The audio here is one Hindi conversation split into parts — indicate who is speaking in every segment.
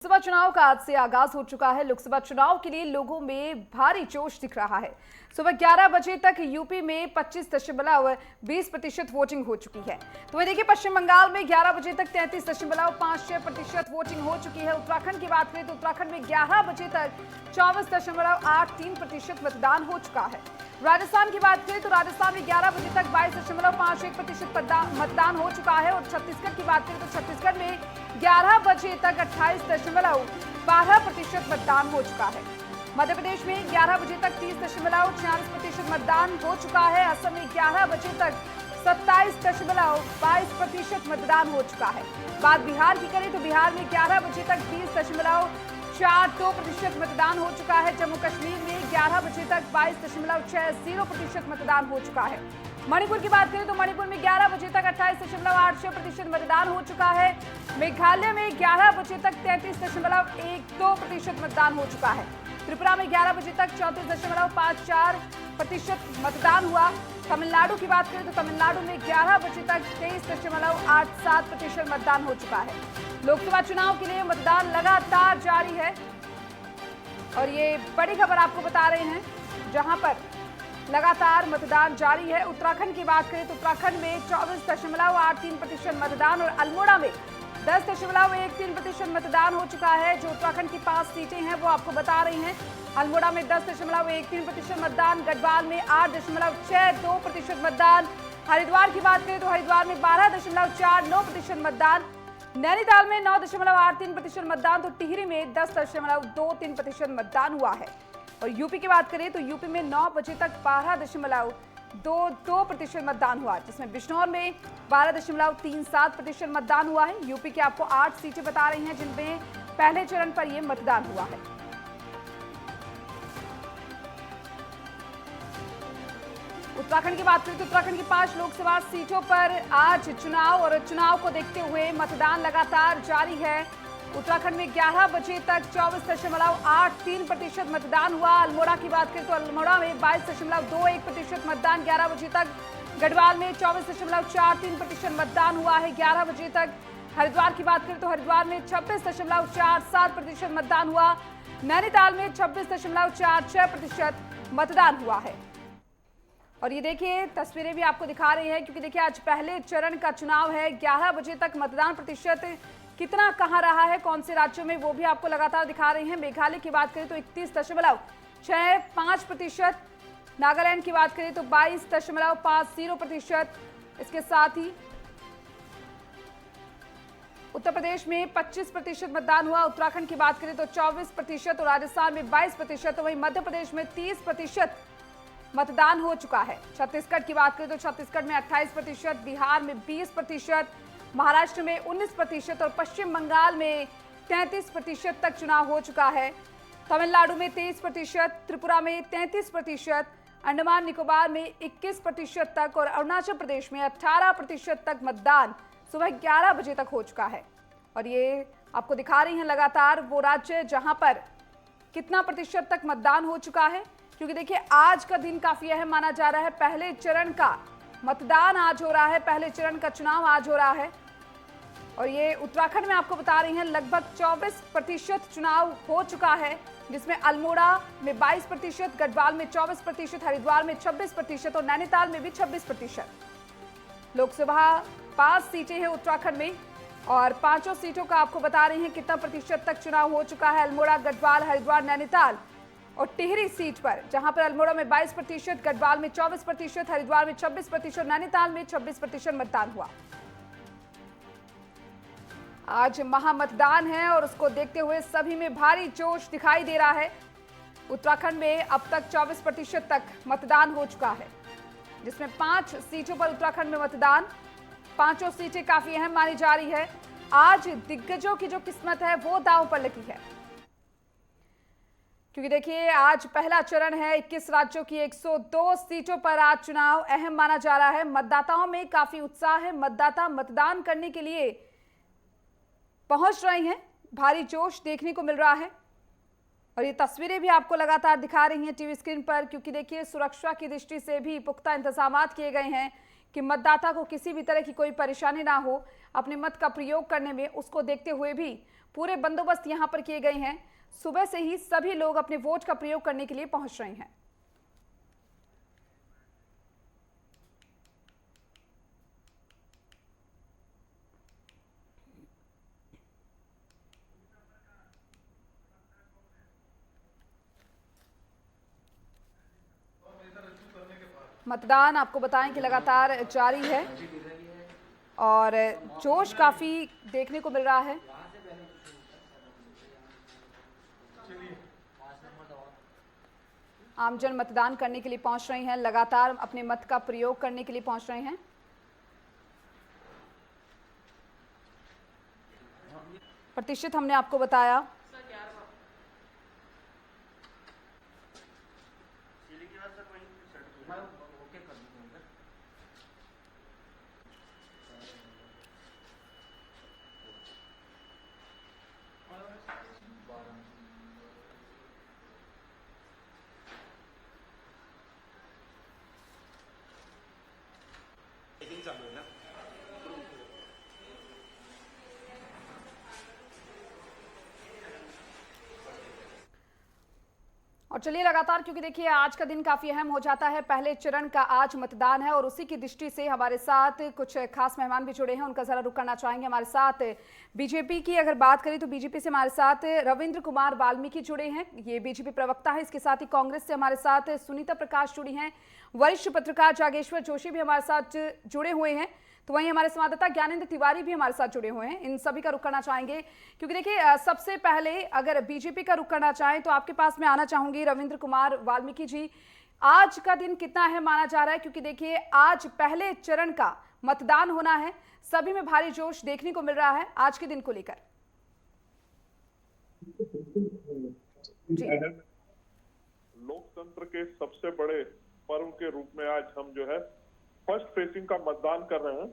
Speaker 1: लोकसभा चुनाव का आज से आगाज हो चुका है। लोकसभा चुनाव के लिए लोगों में भारी जोश दिख रहा है। सुबह 11 बजे तक यूपी में 25.20% वोटिंग हो चुकी है। तो वही देखिए, पश्चिम बंगाल में 11 बजे तक 33.56% वोटिंग हो चुकी है। उत्तराखंड की बात करें तो उत्तराखंड में 11 बजे तक 24.83% मतदान हो चुका है। राजस्थान की बात करें तो राजस्थान में 11 बजे तक 22.51% मतदान हो चुका है। और छत्तीसगढ़ की बात करें तो छत्तीसगढ़ में 11 बजे तक 28.12% मतदान हो चुका है। मध्य प्रदेश में 11 बजे तक 30.46% मतदान हो चुका है। असम में 11 बजे तक 27.22% मतदान हो चुका है। बात बिहार की करें तो बिहार में 11 बजे तक 20.42% मतदान हो चुका है। जम्मू कश्मीर में 11 बजे तक 22.60% मतदान हो चुका है। मणिपुर की बात करें तो मणिपुर में 11 बजे तक 28.86% मतदान हो चुका है। मेघालय में 11 बजे तक 33.12% मतदान हो चुका है। त्रिपुरा में 11 बजे तक 34.54% मतदान हुआ। तमिलनाडु की बात करें तो तमिलनाडु में 11 बजे तक 23.87% मतदान हो चुका है। लोकसभा चुनाव के लिए मतदान लगातार जारी है और ये बड़ी खबर आपको बता रहे हैं, जहां पर लगातार मतदान जारी है। उत्तराखंड की बात करें तो उत्तराखंड में 24.83% मतदान और अल्मोड़ा में 10.13% मतदान हो चुका है। जो उत्तराखंड की 5 सीटें हैं वो आपको बता रही हैं। अल्मोड़ा में 10.13% मतदान, गढ़वाल में 8.62% मतदान, हरिद्वार की बात करें तो हरिद्वार में 12.49% मतदान, नैनीताल में 9.83% मतदान, तो टिहरी में 10.23% मतदान हुआ है। और यूपी की बात करें तो यूपी में 9 बजे तक 12.22% मतदान हुआ, जिसमें बिजनौर में 12.37% मतदान हुआ है। यूपी की आपको 8 सीटें बता रही हैं जिनमें पहले चरण पर यह मतदान हुआ है। उत्तराखंड की बात करें तो उत्तराखंड की 5 लोकसभा सीटों पर आज चुनाव और चुनाव को देखते हुए मतदान लगातार जारी है। उत्तराखंड में 11 बजे तक 24.83% मतदान हुआ। अल्मोड़ा की बात करें तो अल्मोड़ा में 22.21% मतदान 11 बजे तक, गढ़वाल में 24.43% मतदान हुआ है 11 बजे तक। हरिद्वार की बात करें तो हरिद्वार में 26.47% मतदान हुआ। नैनीताल में 26.46% मतदान हुआ है। और ये देखिए, तस्वीरें भी आपको दिखा रहे हैं, क्योंकि देखिए आज पहले चरण का चुनाव है। 11 बजे तक मतदान प्रतिशत कितना कहां रहा है, कौन से राज्यों में, वो भी आपको लगातार दिखा रहे हैं। मेघालय की बात करें तो 31.65%, नागालैंड की बात करें तो 22.50%, इसके साथ ही उत्तर प्रदेश में 25% मतदान हुआ। उत्तराखंड की बात करें तो 24% और राजस्थान में 22%, तो वहीं मध्य प्रदेश में 30% मतदान हो चुका है। छत्तीसगढ़ की बात करें तो छत्तीसगढ़ में 28%, बिहार में 20%, महाराष्ट्र में 19% और पश्चिम बंगाल में 33% तक चुनाव हो चुका है। तमिलनाडु में 23%, त्रिपुरा में 33%, अंडमान निकोबार में 21% तक और अरुणाचल प्रदेश में 18% तक मतदान सुबह 11 बजे तक हो चुका है। और ये आपको दिखा रही हैं लगातार वो राज्य जहां पर कितना प्रतिशत तक मतदान हो चुका है, क्योंकि देखिए आज का दिन काफी अहम माना जा रहा है। पहले चरण का मतदान आज हो रहा है, पहले चरण का चुनाव आज हो रहा है। और ये उत्तराखंड में आपको बता रही हैं लगभग 24% चुनाव हो चुका है, जिसमें अल्मोड़ा में 22%, गढ़वाल में 24%, हरिद्वार में 26% और नैनीताल में भी 26%। लोकसभा 5 सीटें हैं उत्तराखंड में और 5 सीटों का आपको बता रही हैं कितना प्रतिशत तक चुनाव हो चुका है। अल्मोड़ा, गढ़वाल, हरिद्वार, नैनीताल और टिहरी सीट पर, जहां पर अल्मोड़ा में 22%, गढ़वाल में 24%, हरिद्वार में 26%, नैनीताल में 26% मतदान हुआ। आज महामतदान है और उसको देखते हुए सभी में भारी जोश दिखाई दे रहा है। उत्तराखंड में अब तक 24% तक मतदान हो चुका है, जिसमें 5 सीटों पर उत्तराखंड में मतदान, 5 सीटें काफी अहम मानी जा रही है। आज दिग्गजों की जो किस्मत है वो दांव पर लगी है, क्योंकि देखिए आज पहला चरण है। 21 राज्यों की 102 सीटों पर आज चुनाव अहम माना जा रहा है। मतदाताओं में काफी उत्साह है, मतदाता मतदान करने के लिए पहुंच रहे हैं, भारी जोश देखने को मिल रहा है। और ये तस्वीरें भी आपको लगातार दिखा रही हैं टीवी स्क्रीन पर, क्योंकि देखिए सुरक्षा की दृष्टि से भी पुख्ता इंतजाम किए गए हैं, कि मतदाता को किसी भी तरह की कोई परेशानी ना हो अपने मत का प्रयोग करने में। उसको देखते हुए भी पूरे बंदोबस्त यहां पर किए गए हैं। सुबह से ही सभी लोग अपने वोट का प्रयोग करने के लिए पहुंच रहे हैं। मतदान आपको बताएं कि लगातार जारी है और जोश काफी देखने को मिल रहा है। आमजन मतदान करने के लिए पहुंच रहे हैं, लगातार अपने मत का प्रयोग करने के लिए पहुंच रहे हैं। प्रतिशत हमने आपको बताया।
Speaker 2: चालू है ना।
Speaker 1: और चलिए लगातार, क्योंकि देखिए आज का दिन काफी अहम हो जाता है। पहले चरण का आज मतदान है और उसी की दृष्टि से हमारे साथ कुछ खास मेहमान भी जुड़े हैं, उनका जरा रुख करना चाहेंगे। हमारे साथ बीजेपी की अगर बात करें तो बीजेपी से हमारे साथ रविंद्र कुमार वाल्मीकि जुड़े हैं, ये बीजेपी प्रवक्ता है। इसके साथ ही कांग्रेस से हमारे साथ सुनीता प्रकाश जुड़ी हैं, वरिष्ठ पत्रकार जागेश्वर जोशी भी हमारे साथ जुड़े हुए हैं। तो वहीं हमारे संवाददाता ज्ञानेंद्र तिवारी भी हमारे साथ जुड़े हुए हैं। इन सभी का रुख करना चाहेंगे, क्योंकि देखिए सबसे पहले अगर बीजेपी का रुख करना चाहें तो आपके पास मैं आना चाहूंगी रविंद्र कुमार वाल्मीकि जी। आज का दिन कितना अहम माना जा रहा है, क्योंकि देखिए आज पहले चरण का मतदान होना है, सभी में भारी जोश देखने को मिल रहा है आज के दिन को लेकर।
Speaker 3: लोकतंत्र के सबसे बड़े पर्व के रूप में आज हम जो है फर्स्ट फेसिंग का मतदान कर रहे हैं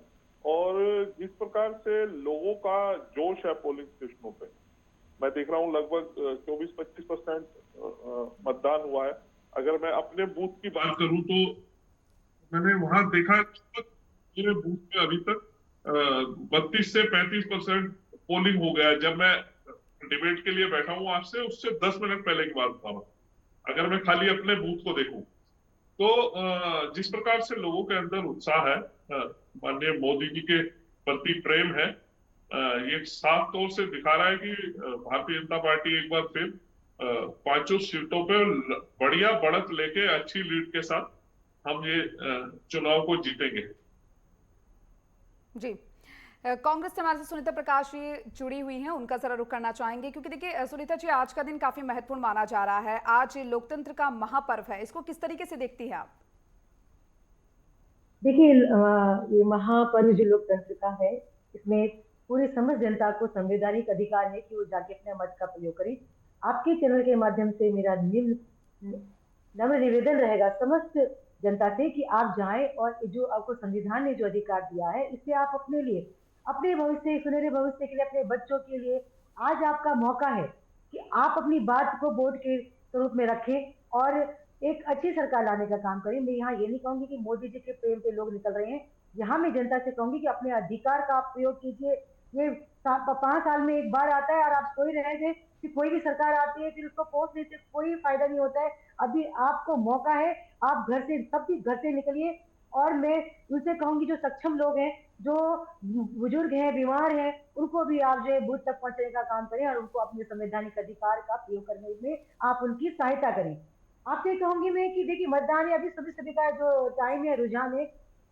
Speaker 3: और जिस प्रकार से लोगों का जोश है पोलिंग स्टेशनों पे, मैं देख रहा हूँ लगभग 24-25% मतदान हुआ है। अगर मैं अपने बूथ की बात करूं तो मैंने वहां देखा मेरे बूथ में अभी तक 32 से 35% पोलिंग हो गया। जब मैं डिबेट के लिए बैठा हूँ आपसे, उससे 10 मिनट पहले की बात था। अगर मैं खाली अपने बूथ को देखूं तो जिस प्रकार से लोगों के अंदर उत्साह है, माननीय मोदी जी के प्रति प्रेम है, ये साफ तौर से दिखा रहा है कि भारतीय जनता पार्टी एक बार फिर 5 सीटों पे बढ़िया बढ़त लेके अच्छी लीड के साथ हम ये चुनाव को जीतेंगे।
Speaker 1: जी, कांग्रेस से हमारे से सुनीता प्रकाश जी जुड़ी हुई हैं, उनका जरा रुख करना चाहेंगे, क्योंकि देखिए सुनीता जी आज का दिन काफी महत्वपूर्ण माना जा रहा है। आज लोकतंत्र का महापर्व है, इसको किस तरीके से देखती है आप?
Speaker 4: देखिए ये महापर्व जो लोकतंत्र का है, इसमें पूरी समस्त जनता को संवैधानिक अधिकार है कि वो जाके अपने मत का प्रयोग करे। आपके चैनल के माध्यम से मेरा नम्र निवेदन रहेगा समस्त जनता से कि आप जाएं और जो आपको संविधान ने जो अधिकार दिया है, इससे आप अपने लिए, अपने भविष्य, सुनहरे भविष्य के लिए, अपने बच्चों के लिए आज आपका मौका है कि आप अपनी बात को वोट के स्वरूप में रखें और एक अच्छी सरकार लाने का काम करें। मैं यहाँ ये नहीं कहूंगी कि मोदी जी के प्रेम पे लोग निकल रहे हैं, यहाँ मैं जनता से कहूंगी कि अपने अधिकार का आप प्रयोग कीजिए। ये 5 साल में एक बार आता है और आप सोच रहे थे कि कोई भी सरकार आती है फिर उसको पोस्ट देने से कोई फायदा नहीं होता है। अभी आपको मौका है, आप घर से, सब घर से निकलिए। और मैं उनसे कहूंगी जो सक्षम लोग हैं, जो बुजुर्ग हैं, बीमार हैं, उनको भी आप जो है बूथ तक पहुंचने का काम करें और उनको अपने संवैधानिक अधिकार का प्रयोग करने में आप उनकी सहायता करें। आपसे कहूंगी मैं कि देखिए मतदान अभी सभी का जो टाइम है, रुझान है,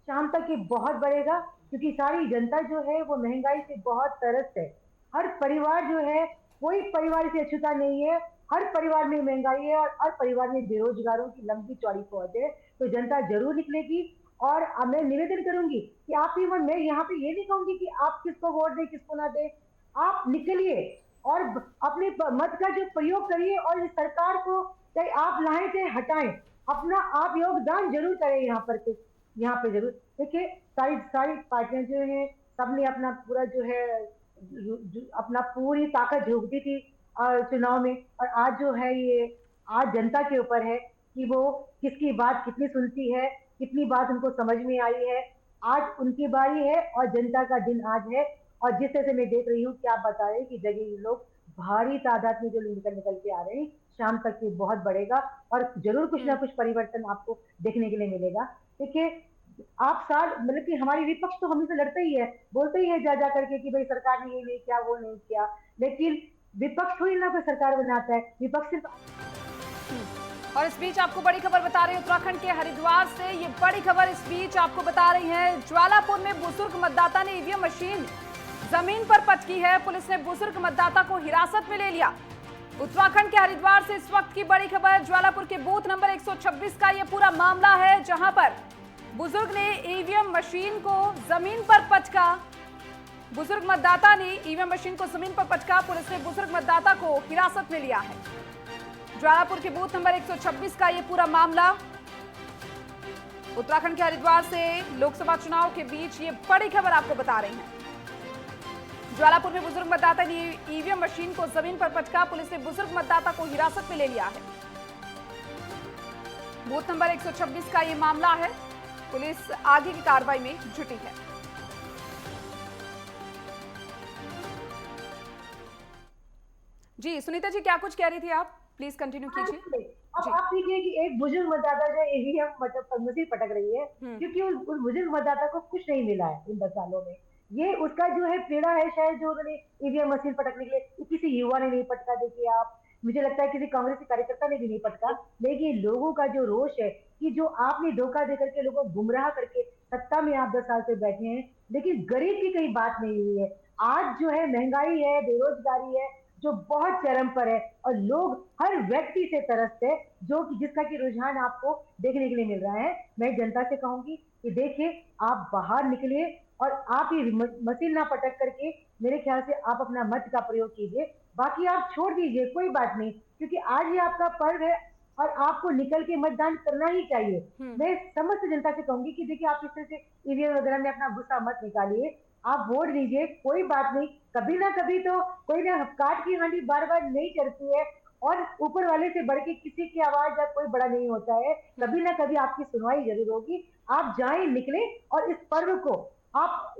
Speaker 4: शाम तक ये बहुत बढ़ेगा, क्योंकि सारी जनता जो है वो महंगाई से बहुत त्रस्त है। हर परिवार जो है, कोई परिवार से अछूता नहीं है, हर परिवार में महंगाई है और हर परिवार में बेरोजगारों की लंबी चौड़ी फौज है। तो जनता जरूर निकलेगी और मैं निवेदन करूंगी कि आप भी, मैं यहाँ पे ये नहीं कहूंगी कि आप किसको वोट दें किसको ना दें, आप निकलिए और अपने मत का जो प्रयोग करिए और इस सरकार को चाहे आप लाएं चाहे हटाएं, अपना आप योगदान जरूर करें यहाँ पे जरूर। देखिए सारी पार्टियां जो हैं, सबने अपना पूरा जो है अपना पूरी ताकत झोंक दी थी चुनाव में, और आज जो है ये आज जनता के ऊपर है कि वो किसकी बात कितनी सुनती है, कितनी बात उनको समझ में आई है। आज उनकी बारी है और जनता का दिन आज है। और जिस तरह से मैं देख रही हूँ कि आप बता रहे हैं कि जगह लोग भारी तादाद में जो निकल निकल के आ रहे हैं, शाम तक ये बहुत बढ़ेगा और जरूर कुछ ना कुछ परिवर्तन आपको देखने के लिए मिलेगा। देखिए, आप साल मतलब कि हमारी विपक्ष तो हमेशा लड़ता ही है, बोलते ही है जा जा करके कि भाई सरकार ने ये नहीं किया, वो नहीं किया, लेकिन विपक्ष थोड़ी ना कोई सरकार बनाता है, विपक्ष सिर्फ।
Speaker 1: और इस बीच आपको बड़ी खबर बता रही है उत्तराखंड के हरिद्वार से। ये बड़ी खबर इस बीच आपको बता रही है, ज्वालापुर में बुजुर्ग मतदाता ने ईवीएम मशीन जमीन पर पटकी है। पुलिस ने बुजुर्ग मतदाता को हिरासत में ले लिया। उत्तराखंड के हरिद्वार से इस वक्त की बड़ी खबर, ज्वालापुर के बूथ नंबर 126 का यह पूरा मामला है, जहां पर बुजुर्ग ने ईवीएम मशीन को जमीन पर पटका। बुजुर्ग मतदाता ने ईवीएम मशीन को जमीन पर पटका। पुलिस ने बुजुर्ग मतदाता को हिरासत में लिया है। ज्वालापुर के बूथ नंबर 126 का यह पूरा मामला। उत्तराखंड के हरिद्वार से लोकसभा चुनाव के बीच ये बड़ी खबर आपको बता रही है। ज्वालापुर में बुजुर्ग मतदाता ने ईवीएम मशीन को जमीन पर पटका। पुलिस ने बुजुर्ग मतदाता को हिरासत में ले लिया है। बूथ नंबर 126 का ये मामला है। पुलिस आगे की कार्रवाई में जुटी है। जी सुनीता जी, क्या कुछ कह रही थी आप? प्लीज कंटिन्यू कीजिए।
Speaker 4: अब आप देखिए कि एक बुजुर्ग मतदाता जो ईवीएम मतलब मशीन पटक रही है, क्योंकि उस बुजुर्ग मतदाता को कुछ नहीं मिला है इन 10 सालों में। ये उसका जो है पीड़ा है शायद, जो उन्होंने ईवीएम मशीन पटकने के लिए, किसी युवा ने नहीं पटका। देखिए आप, मुझे लगता है किसी कांग्रेस के कार्यकर्ता ने भी नहीं पटका, लेकिन लोगों का जो रोष है कि जो आपने धोखा दे करके लोगों को गुमराह करके सत्ता में आप 10 साल से बैठे हैं, लेकिन गरीब की कहीं बात नहीं हुई है। आज जो है महंगाई है, बेरोजगारी है जो बहुत चरम पर है, और लोग हर व्यक्ति से तरसते हैं, जो कि जिसका की रुझान आपको देखने के लिए मिल रहा है। मैं जनता से कहूंगी कि देखिए, आप बाहर निकलिए और आप ये मशीन ना पटक करके मेरे ख्याल से आप अपना मत का प्रयोग कीजिए। बाकी आप छोड़ दीजिए, कोई बात नहीं, क्योंकि आज ये आपका पर्व है और आपको निकल के मतदान करना ही चाहिए। मैं समस्त जनता से कहूंगी कि देखिए, आप इस तरह से ईवीएम वगैरह में अपना गुस्सा मत निकालिए, आप वोट दीजिए, कोई बात नहीं। कभी ना कभी तो कोई ना काट की हांडी बार बार नहीं चढ़ती है, और ऊपर वाले से बढ़ के किसी की आवाज या कोई बड़ा नहीं होता है। कभी ना कभी आपकी सुनवाई जरूर होगी। आप जाएं, निकलें और इस पर्व को आप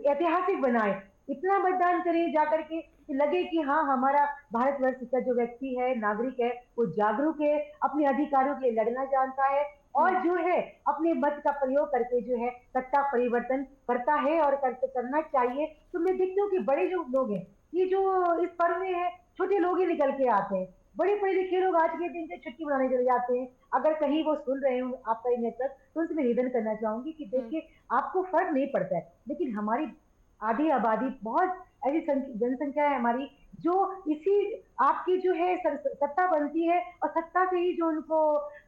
Speaker 4: ऐतिहासिक बनाएं। इतना मतदान करें जाकर के कि लगे कि हाँ, हमारा भारतवर्ष का जो व्यक्ति है, नागरिक है, वो जागरूक है, अपने अधिकारों के लिए लड़ना जानता है, और जो है अपने मत का प्रयोग करके जो है सत्ता परिवर्तन करता है और करना चाहिए। तो मैं देखती हूँ कि बड़े जो लोग हैं, ये जो इस पर्व में है, छोटे लोग ही निकल के आते हैं। बड़े पढ़े लिखे लोग आज के दिन से छुट्टी मनाने चले जाते हैं। अगर कहीं वो सुन रहे हो आपका ये नेतृत्व, तो उनसे मैं निवेदन करना चाहूंगी कि देखिए, आपको फर्क नहीं पड़ता है, लेकिन हमारी आधी आबादी, बहुत ऐसी जनसंख्या है हमारी, जो इसी आपकी जो है सत्ता बनती है, और सत्ता से ही जो उनको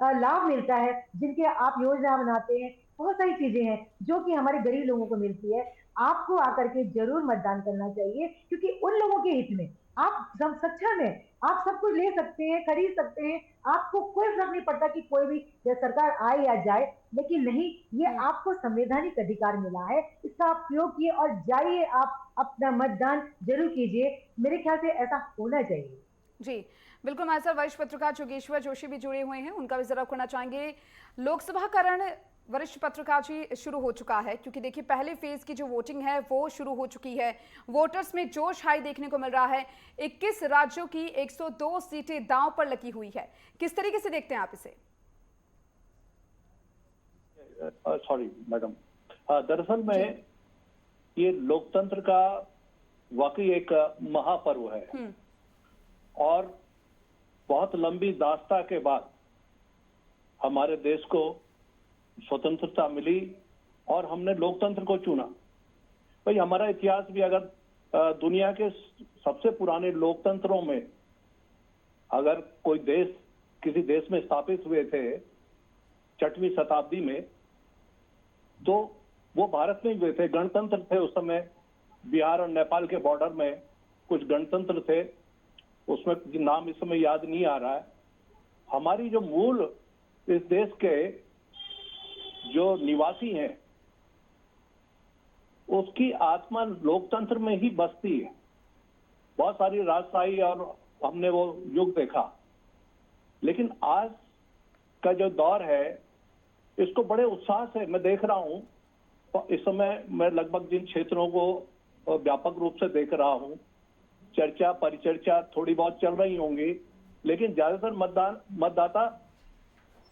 Speaker 4: लाभ मिलता है, जिनके आप योजना बनाते हैं, बहुत सारी चीजें हैं जो कि हमारे गरीब लोगों को मिलती है। आपको आकर के जरूर मतदान करना चाहिए, क्योंकि उन लोगों के हित में आप सब सक्षम है, आप सब कुछ ले सकते हैं, खरीद सकते हैं, आपको कोई फर्क नहीं पड़ता कि कोई भी सरकार आए या जाए, लेकिन नहीं, ये आपको संवैधानिक अधिकार मिला है, इसका आप प्रयोग किए और जाइए, आप अपना मतदान जरूर कीजिए। मेरे ख्याल से ऐसा होना चाहिए।
Speaker 1: जी बिल्कुल, हमारे साथ वरिष्ठ पत्रकार जोगेश्वर जोशी भी जुड़े हुए हैं, उनका भी जरा करना चाहेंगे। लोकसभा करण वरिष्ठ पत्रकार जी शुरू हो चुका है, क्योंकि देखिए पहले फेज की जो वोटिंग है वो शुरू हो चुकी है। वोटर्स में जोश हाई देखने को मिल रहा है। 21 राज्यों की 102 सीटें दांव पर लगी हुई है। किस तरीके से देखते हैं आप इसे?
Speaker 2: सॉरी मैडम, दरअसल में ये लोकतंत्र का वाकई एक महापर्व है, और बहुत लंबी दास्ता के बाद हमारे देश को स्वतंत्रता मिली और हमने लोकतंत्र को चुना। भाई, हमारा इतिहास भी अगर दुनिया के सबसे पुराने लोकतंत्रों में अगर कोई देश किसी देश में स्थापित हुए थे 6वीं शताब्दी में, तो वो भारत में हुए थे। गणतंत्र थे उस समय। बिहार और नेपाल के बॉर्डर में कुछ गणतंत्र थे, उसमें नाम इस समय याद नहीं आ रहा है। हमारी जो मूल इस देश के जो निवासी हैं, उसकी आत्मा लोकतंत्र में ही बसती है। बहुत सारी राजशाही और हमने वो युग देखा, लेकिन आज का जो दौर है, इसको बड़े उत्साह से मैं देख रहा हूं इस समय मैं लगभग जिन क्षेत्रों को व्यापक रूप से देख रहा हूं, चर्चा परिचर्चा थोड़ी बहुत चल रही होंगी, लेकिन ज्यादातर मतदाता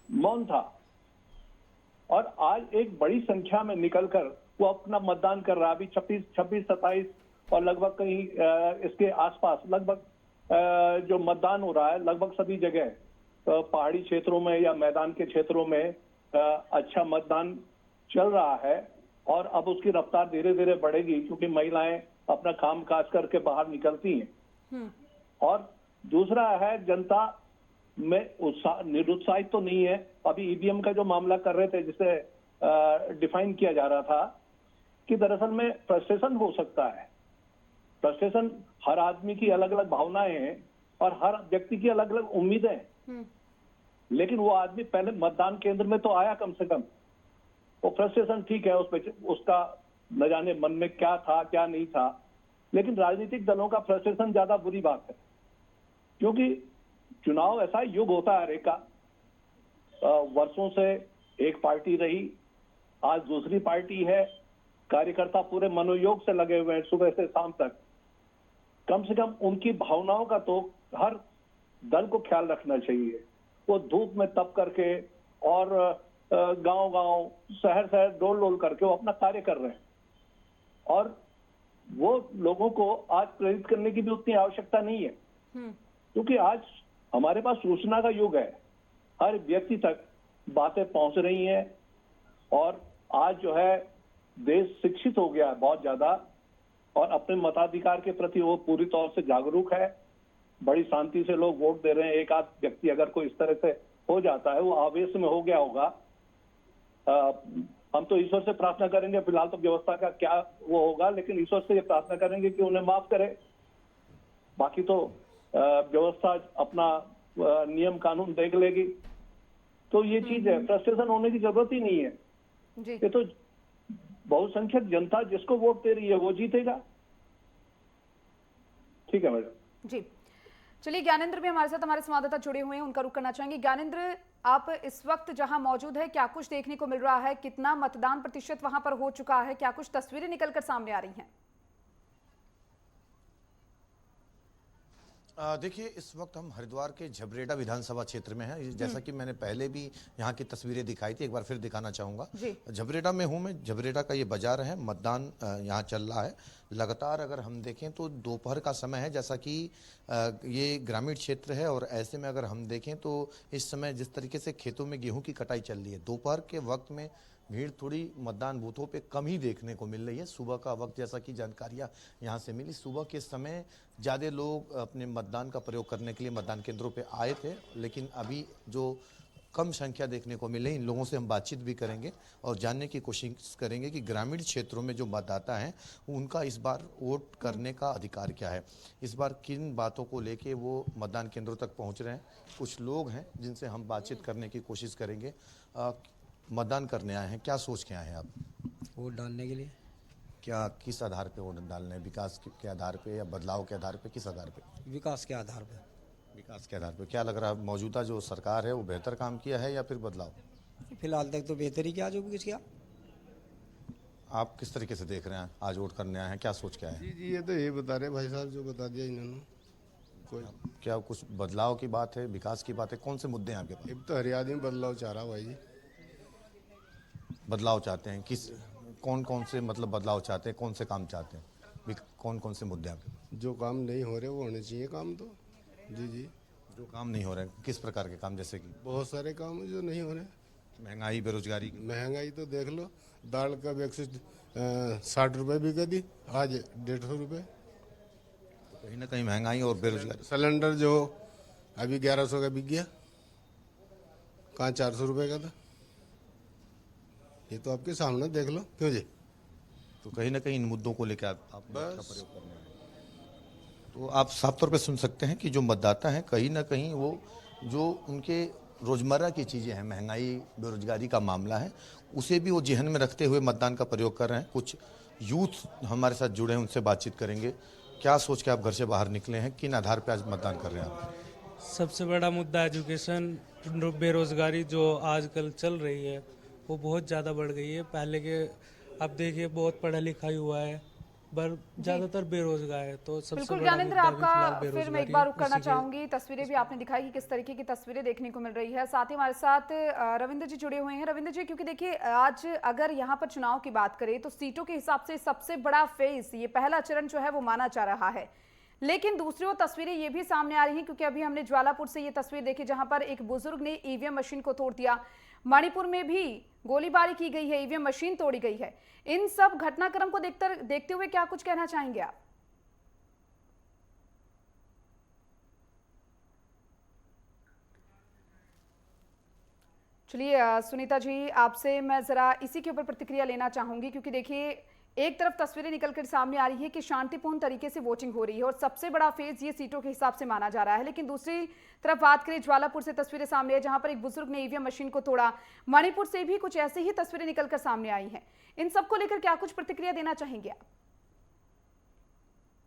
Speaker 2: मौन था। और आज एक बड़ी संख्या में निकलकर वो अपना मतदान कर रहा है। अभी 26, 27 और लगभग कहीं इसके आसपास लगभग जो मतदान हो रहा है लगभग सभी जगह पहाड़ी क्षेत्रों में या मैदान के क्षेत्रों में अच्छा मतदान चल रहा है। और अब उसकी रफ्तार धीरे धीरे बढ़ेगी क्योंकि महिलाएं अपना काम काज करके बाहर निकलती हैं। और दूसरा है, जनता में निरुत्साहित तो नहीं है। अभी ईवीएम का जो मामला कर रहे थे, जिसे डिफाइन किया जा रहा था कि दरअसल में फ्रस्ट्रेशन हो सकता है। फ्रस्ट्रेशन, हर आदमी की अलग अलग भावनाएं हैं और हर व्यक्ति की अलग अलग उम्मीदें हैं। लेकिन वो आदमी पहले मतदान केंद्र में तो आया कम से कम। वो फ्रस्ट्रेशन ठीक है, उसका न जाने मन में क्या था क्या नहीं था, लेकिन राजनीतिक दलों का फ्रस्ट्रेशन ज्यादा बुरी बात है। क्योंकि चुनाव ऐसा युग होता है रेखा, वर्षों से एक पार्टी रही, आज दूसरी पार्टी है, कार्यकर्ता पूरे मनोयोग से लगे हुए हैं सुबह से शाम तक। कम से कम उनकी भावनाओं का तो हर दल को ख्याल रखना चाहिए। वो धूप में तप करके और गांव-गांव, शहर-शहर डोल-डोल करके वो अपना कार्य कर रहे हैं। और वो लोगों को आज प्रेरित करने की भी उतनी आवश्यकता नहीं है, क्योंकि आज हमारे पास सूचना का युग है। हर व्यक्ति तक बातें पहुंच रही हैं और आज जो है देश शिक्षित हो गया है बहुत ज्यादा और अपने मताधिकार के प्रति वो पूरी तौर से जागरूक है। बड़ी शांति से लोग वोट दे रहे हैं। एक आध व्यक्ति अगर कोई इस तरह से हो जाता है, वो आवेश में हो गया होगा। हम तो ईश्वर से प्रार्थना करेंगे, फिलहाल तो व्यवस्था का क्या वो होगा, लेकिन ईश्वर से ये प्रार्थना करेंगे कि उन्हें माफ करे। बाकी तो व्यवस्था अपना नियम कानून देख लेगी। तो ये चीज है, फ्रस्ट्रेशन होने की जरूरत ही नहीं है
Speaker 1: जी।
Speaker 2: ये तो बहुसंख्यक जनता जिसको वोट दे रही है वो जीतेगा। ठीक है मैडम
Speaker 1: जी। चलिए, ज्ञानेंद्र भी हमारे साथ, हमारे संवाददाता जुड़े हुए हैं, उनका रुख करना चाहेंगे। ज्ञानेंद्र, आप इस वक्त जहां मौजूद है, क्या कुछ देखने को मिल रहा है? कितना मतदान प्रतिशत वहां पर हो चुका है? क्या कुछ तस्वीरें निकलकर सामने आ रही हैं?
Speaker 5: देखिए, इस वक्त हम हरिद्वार के झबरेड़ा विधानसभा क्षेत्र में हैं। जैसा कि मैंने पहले भी यहाँ की तस्वीरें दिखाई थी, एक बार फिर दिखाना चाहूँगा। झबरेड़ा में हूँ मैं। झबरेड़ा का ये बाजार है, मतदान यहाँ चल रहा है लगातार। अगर हम देखें तो दोपहर का समय है, जैसा कि ये ग्रामीण क्षेत्र है और ऐसे में अगर हम देखें तो इस समय जिस तरीके से खेतों में गेहूँ की कटाई चल रही है, दोपहर के वक्त में भीड़ थोड़ी मतदान बूथों पे कम ही देखने को मिल रही है। सुबह का वक्त, जैसा कि जानकारियां यहां से मिली, सुबह के समय ज़्यादा लोग अपने मतदान का प्रयोग करने के लिए मतदान केंद्रों पे आए थे। लेकिन अभी जो कम संख्या देखने को मिले, इन लोगों से हम बातचीत भी करेंगे और जानने की कोशिश करेंगे कि ग्रामीण क्षेत्रों में जो मतदाता हैं उनका इस बार वोट करने का अधिकार क्या है, इस बार किन बातों को लेके वो मतदान केंद्रों तक पहुँच रहे हैं। कुछ लोग हैं जिनसे हम बातचीत करने की कोशिश करेंगे। मतदान करने आए हैं, क्या सोच के आए हैं आप?
Speaker 6: वोट डालने के लिए।
Speaker 5: क्या किस आधार पे वोट डालने हैं? विकास के आधार पे या बदलाव के आधार पे? किस आधार पे?
Speaker 6: विकास के आधार पर।
Speaker 5: विकास के आधार पे क्या लग रहा है, मौजूदा जो सरकार है वो बेहतर काम किया है या फिर बदलाव?
Speaker 6: फिलहाल तक तो बेहतर ही किया जो भी कुछ किया।
Speaker 5: आप किस तरीके से देख रहे हैं? आज वोट करने आए हैं, क्या सोच के आए हैं?
Speaker 7: जी ये तो यही बता रहे भाई साहब जो बता दिया इन्होंने। कोई
Speaker 5: क्या कुछ बदलाव की बात है, विकास की बात है? कौन से मुद्दे हैं आपके पास?
Speaker 7: अब तो हर आदमी बदलाव चाह रहा भाई जी।
Speaker 5: बदलाव चाहते हैं किस, कौन कौन से मतलब बदलाव चाहते हैं? कौन से काम चाहते हैं? कौन कौन से मुद्दे हैं?
Speaker 7: जो काम नहीं हो रहे वो होने चाहिए काम तो। जी जी।
Speaker 5: जो काम नहीं हो रहे, किस प्रकार के काम? जैसे कि
Speaker 7: बहुत सारे काम जो नहीं हो रहे।
Speaker 5: महंगाई, बेरोजगारी की।
Speaker 7: महंगाई तो देख लो, दाल का 160 रुपये बिका दी, आज 150 रुपये।
Speaker 5: कहीं ना कहीं महंगाई और बेरोजगारी।
Speaker 7: सिलेंडर जो अभी 1100 का बिक गया, कहाँ 400 रुपये का था। ये तो आपके सामने देख लो। क्यों जी?
Speaker 5: तो कहीं ना कहीं इन मुद्दों को लेकर आप
Speaker 7: बस
Speaker 5: प्रयोग करने हैं। तो आप साफ तौर पे सुन सकते हैं कि जो मतदाता हैं कहीं ना कहीं वो जो उनके रोजमर्रा की चीज़ें हैं, महंगाई, बेरोजगारी का मामला है, उसे भी वो जहन में रखते हुए मतदान का प्रयोग कर रहे हैं। कुछ यूथ हमारे साथ जुड़े हैं, उनसे बातचीत करेंगे। क्या सोच के आप घर से बाहर निकले हैं, किन आधार पर आज मतदान कर रहे हैं आप?
Speaker 8: सबसे बड़ा मुद्दा एजुकेशन, बेरोजगारी जो आजकल चल रही है वो बहुत ज़्यादा बढ़ गई है। पहले के अब देखिए बहुत पढ़ा लिखा हुआ है पर ज्यादातर बेरोजगार है, तो सबसे
Speaker 1: बिल्कुल
Speaker 8: बड़ा
Speaker 1: ज्ञानेंद्र,
Speaker 8: मुद्दा अभी
Speaker 1: आपका
Speaker 8: फिलहाल
Speaker 1: फिर मैं एक
Speaker 8: बेरोजगारी
Speaker 1: बार
Speaker 8: है।
Speaker 1: रुक करना
Speaker 8: इसी के
Speaker 1: चाहूंगी। तस्वीरें भी आपने दिखाई कि किस तरीके की तस्वीरें देखने को मिल रही है। साथ ही हमारे साथ रविंद्र जी जुड़े हुए हैं। रविंद्र जी, क्योंकि देखिए आज अगर यहाँ पर चुनाव की बात करें तो सीटों के हिसाब से सबसे बड़ा फेज, ये पहला चरण जो है वो माना जा रहा है, लेकिन दूसरी ओर तस्वीरें ये भी सामने आ रही हैं, क्योंकि अभी हमने ज्वालापुर से ये तस्वीर देखी जहां पर एक बुजुर्ग ने ईवीएम मशीन को तोड़ दिया। मणिपुर में भी गोलीबारी की गई है, ईवीएम मशीन तोड़ी गई है। इन सब घटनाक्रम को देखते हुए क्या कुछ कहना चाहेंगे आप? चलिए सुनीता जी, आपसे मैं जरा इसी के ऊपर प्रतिक्रिया लेना चाहूंगी, क्योंकि देखिए एक तरफ तस्वीरें निकलकर सामने आ रही है कि शांतिपूर्ण तरीके से वोटिंग हो रही है और सबसे बड़ा फेज ये सीटों के हिसाब से माना जा रहा है, लेकिन दूसरी तरफ बात करें ज्वालापुर से तस्वीरें सामने है जहां पर एक बुजुर्ग ने ईवीएम मशीन को तोड़ा। मणिपुर से भी कुछ ऐसी ही तस्वीरें निकलकर सामने आई हैं। इन सबको लेकर क्या कुछ प्रतिक्रिया देना चाहेंगे आप?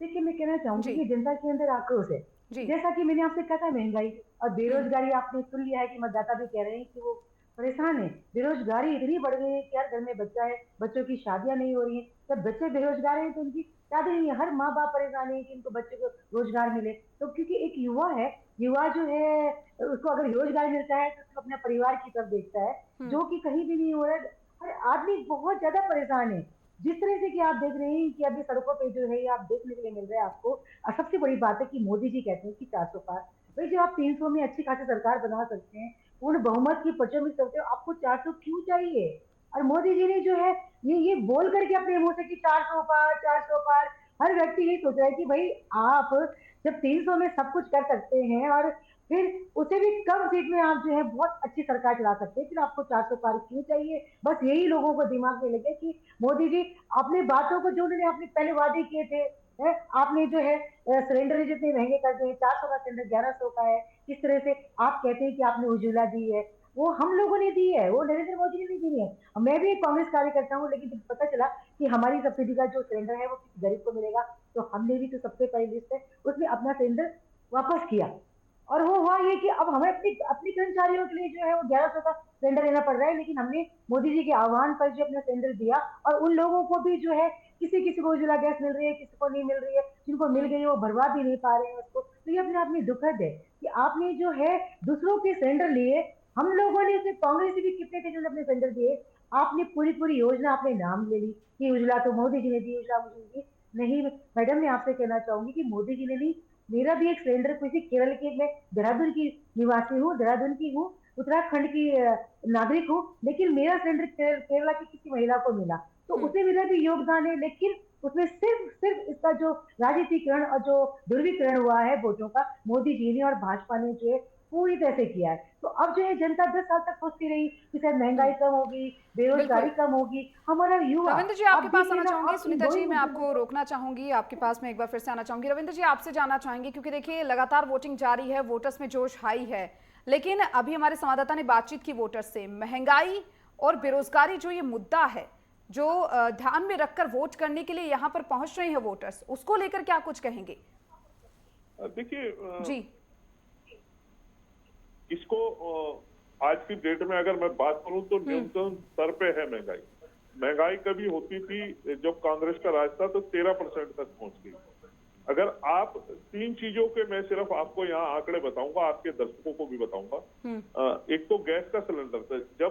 Speaker 4: देखिए, मैं कहना चाहूंगी कि जनता के अंदर आक्रोश है।
Speaker 1: जी।
Speaker 4: जैसा कि मैंने आपसे कहा था, महंगाई और बेरोजगारी आपने सुन लिया है कि मतदाता भी कह रहे हैं कि वो परेशान है। बेरोजगारी इतनी बढ़ गई है कि हर घर में बच्चा है, बच्चों की शादियां नहीं हो रही हैं। जब बच्चे बेरोजगार हैं तो उनकी शादी नहीं है। हर माँ बाप परेशान है कि इनको बच्चे को रोजगार मिले। तो क्योंकि एक युवा है, युवा जो है उसको अगर रोजगार मिलता है तो उसको अपने परिवार की तरफ देखता है, जो कि कहीं भी नहीं हो रहा है। हर आदमी बहुत ज्यादा परेशान है। जिस तरह से कि आप देख रहे हैं कि अभी सड़कों पे जो है ये आप देखने के लिए मिल रहा है आपको। और सबसे बड़ी बात है कि मोदी जी कहते हैं कि 400 पार। भाई, जब आप 300 में अच्छी खासी सरकार बना सकते हैं, पूर्ण बहुमत की पर्चों में करते हो, आपको 400 क्यों चाहिए? और मोदी जी ने जो है ये बोल करके अपने मुंह से कि 400 पार 400 पार, हर व्यक्ति यही सोच रहा है कि भाई आप जब 300 में सब कुछ कर सकते हैं और फिर उसे भी कम सीट में आप जो है बहुत अच्छी सरकार चला सकते हैं, फिर आपको 400 पार क्यों चाहिए? बस यही लोगों को दिमाग में लगे कि मोदी जी अपनी बातों को जो उन्होंने अपने पहले वादे किए थे, आपने जो है सिलेंडर जितने महंगे कर दिए, 400 का सिलेंडर 1100 का है। किस तरह से आप कहते हैं कि आपने उज्ज्वला दी है, वो हम लोगों ने दी है, वो नरेंद्र मोदी ने नहीं दी है। मैं भी एक कांग्रेस कार्यकर्ता हूँ, लेकिन जब पता चला कि हमारी सब्सिडी का जो सिलेंडर है वो किसी गरीब को मिलेगा, तो हमने भी तो सबसे पहली लिस्ट है उसमें अपना सिलेंडर वापस किया। और वो हुआ ये कि अब हमें अपनी अपने कर्मचारियों के लिए जो है वो 1100 का सिलेंडर लेना पड़ रहा है, लेकिन हमने मोदी जी के आह्वान पर जो अपना सिलेंडर दिया, और उन लोगों को भी जो है किसी को उज्ज्वला गैस मिल रही है, किसी को नहीं मिल रही है, जिनको मिल गई वो भरवा भी नहीं पा रहे हैं उसको। तो ये अपने आप में दुखद है कि आपने जो है दूसरों के सिलेंडर लिए, हम लोगों ने इसमें कांग्रेस भी कितने थे जिन्होंने अपने सिलेंडर दिए, आपने पूरी योजना अपने नाम ले ली कि उज्ज्वला तो मोदी जी ने दी, उज्ज्वला मुझे दी नहीं। मैडम, मैं आपसे कहना चाहूंगी कि मोदी जी ने दी, मेरा भी एक सिलेंडर किसी केरल के, मैं देहरादून की निवासी हूँ, देहरादून की हूँ, उत्तराखंड की नागरिक हूँ, लेकिन मेरा सिलेंडर केरला की किसी महिला को मिला, तो उसमें मेरा भी योगदान है। लेकिन उसमें सिर्फ इसका जो राजनीतिकरण और जो ध्रुवीकरण हुआ है वोटों का, मोदी जी ने और भाजपा ने जो है पूरी तरह से किया है। तो अब जो है जनता 10 साल तक सोचती रही कि शायद महंगाई कम होगी, बेरोजगारी कम होगी, हमारा युवा।
Speaker 1: रविंद्र जी, आपके पास आना चाहूंगी। सुनीता जी, मैं आपको रोकना चाहूंगी, आपके पास में एक बार फिर से आना चाहूंगी। रविंद्र जी, आपसे जानना चाहेंगे, क्योंकि देखिए लगातार वोटिंग जारी है, वोटर्स में जोश हाई है, लेकिन अभी हमारे संवाददाता ने बातचीत की वोटर्स से, महंगाई और बेरोजगारी जो ये मुद्दा है जो ध्यान में रखकर वोट करने के लिए यहाँ पर पहुंच रहे हैं वोटर्स, उसको लेकर क्या कुछ कहेंगे?
Speaker 3: देखिए
Speaker 1: जी,
Speaker 3: इसको आज की डेट में अगर मैं बात करूं तो न्यूनतम स्तर पे है महंगाई। महंगाई कभी होती थी जब कांग्रेस का राज था तो 13% तक पहुंच गई। अगर आप 3 चीजों के मैं सिर्फ आपको यहाँ आंकड़े बताऊंगा, आपके दर्शकों को भी बताऊंगा। एक तो गैस का सिलेंडर था।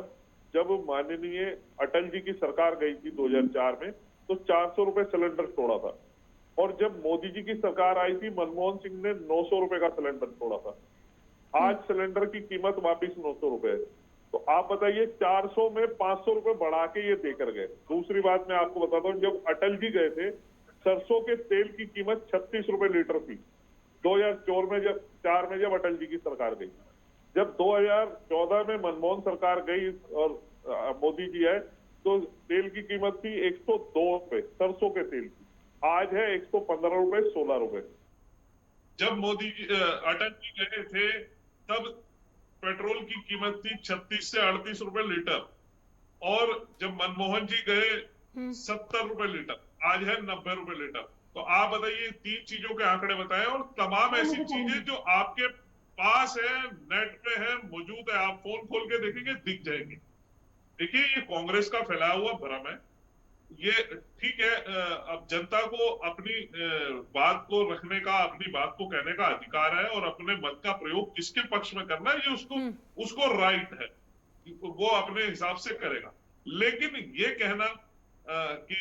Speaker 3: जब माननीय अटल जी की सरकार गई थी 2004 में, तो 400 रुपए सिलेंडर छोड़ा था, और जब मोदी जी की सरकार आई थी मनमोहन सिंह ने 900 रुपए का सिलेंडर छोड़ा था। आज सिलेंडर की कीमत वापिस 900 रुपए है। तो आप बताइए 400 में 500 रुपए बढ़ा के ये देकर गए। दूसरी बात मैं आपको बताता हूँ, जब अटल जी गए थे सरसों के तेल की कीमत 36 रुपए लीटर थी 2004 में जब अटल जी की सरकार गई। जब 2014 में मनमोहन सरकार गई और मोदी जी आए तो तेल की कीमत थी 102 रुपए सरसों के तेल की, आज है 115 रुपए 16 रुपए। जब मोदी जी अटल जी गए थे तब पेट्रोल की कीमत थी 36 से 38 रुपए लीटर, और जब मनमोहन जी गए 70 रुपए लीटर, आज है 90 रुपए लीटर। तो आप बताइए, 3 चीजों के आंकड़े बताएं, और तमाम ऐसी चीजें जो आपके पास है, नेट पे है, मौजूद है, आप फोन खोल के देखेंगे दिख जाएंगे। देखिए, ये कांग्रेस का फैलाया हुआ भ्रम है। ये ठीक है, अब जनता को अपनी बात को रखने का, अपनी बात को कहने का अधिकार है, और अपने मत का प्रयोग किसके पक्ष में करना है ये उसको राइट है, वो अपने हिसाब से करेगा। लेकिन ये कहना कि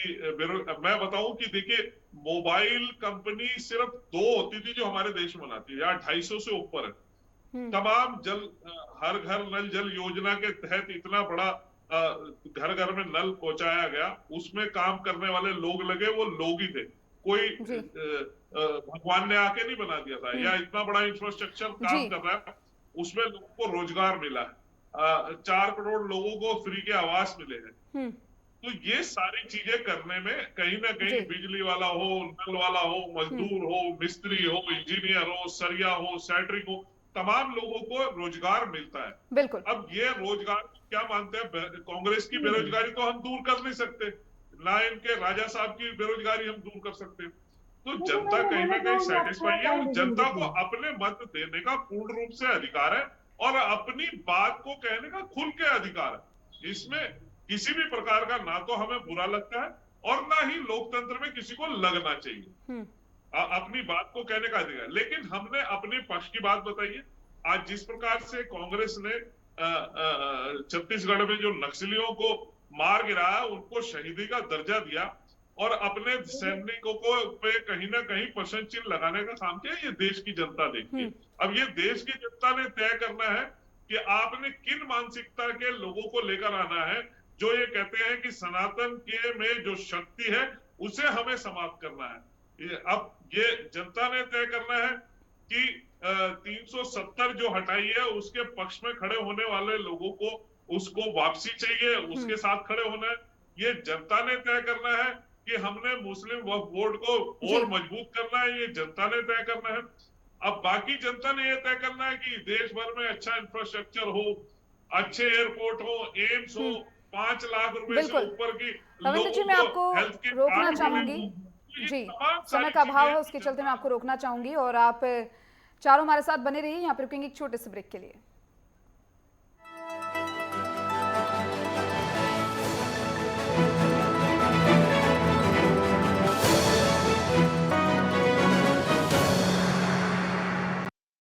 Speaker 3: मैं बताऊं कि देखिए, मोबाइल कंपनी सिर्फ 2 होती थी जो हमारे देश में बनाती है, या 250 से ऊपर है। तमाम हर घर नल जल योजना के तहत इतना बड़ा घर घर में नल पहुंचाया गया, उसमें काम करने वाले लोग लगे, वो लोग ही थे, कोई भगवान ने आके नहीं बना दिया था, या इतना बड़ा इंफ्रास्ट्रक्चर काम कर रहा है, उसमें लोगों को रोजगार मिला है, 4 करोड़ लोगों को फ्री के आवास मिले हैं। तो ये सारी चीजें करने में कहीं ना कहीं बिजली वाला हो, नल वाला हो, मजदूर हो, मिस्त्री हो, इंजीनियर हो, सरिया हो, सेट्रिक हो, तमाम लोगों को रोजगार मिलता है।
Speaker 1: बिल्कुल।
Speaker 3: अब ये रोजगार क्या मानते हैं, कांग्रेस की बेरोजगारी तो हम दूर कर नहीं सकते, ना इनके राजा साहब की बेरोजगारी हम दूर कर सकते। तो जनता कहीं ना कहीं सेटिस्फाई है, और जनता को अपने मत देने का पूर्ण रूप से अधिकार है, और अपनी बात को कहने का खुल के अधिकार है। इसमें किसी भी प्रकार का ना तो हमें बुरा लगता है, और ना ही लोकतंत्र में किसी को लगना चाहिए। अपनी बात को कहने का अधिकार। लेकिन हमने अपने पक्ष की बात बताई है। आज जिस प्रकार से कांग्रेस ने छत्तीसगढ़ में जो नक्सलियों को मार गिराया, उनको शहीदी का दर्जा दिया, और अपने सैनिकों को पे कहीं ना कहीं प्रश्न चिन्ह लगाने का काम किया, ये देश की जनता देखती है। अब ये देश की जनता ने तय करना है कि आपने किन मानसिकता के लोगों को लेकर आना है, जो ये कहते हैं कि सनातन के में जो शक्ति है उसे हमें समाप्त करना है। अब ये जनता ने तय करना है कि 370 जो हटाई है उसके पक्ष में खड़े होने वाले लोगों को उसको वापसी चाहिए, उसके साथ खड़े होना है। ये जनता ने तय करना है कि हमने मुस्लिम वक्फ बोर्ड को और मजबूत करना है, ये जनता ने तय करना है। अब बाकी जनता ने यह तय करना है कि देश भर में अच्छा इंफ्रास्ट्रक्चर हो, अच्छे एयरपोर्ट हो, एम्स हो, 5 लाख रुपए से ऊपर की
Speaker 1: रविंद्र जी, मैं आपको रोकना चाहूंगी जी, समय का अभाव है, उसके चलते मैं आपको रोकना चाहूंगी, और आप चारों हमारे साथ बने रहिए। यहाँ पर रुकेंगे एक छोटे से ब्रेक के लिए।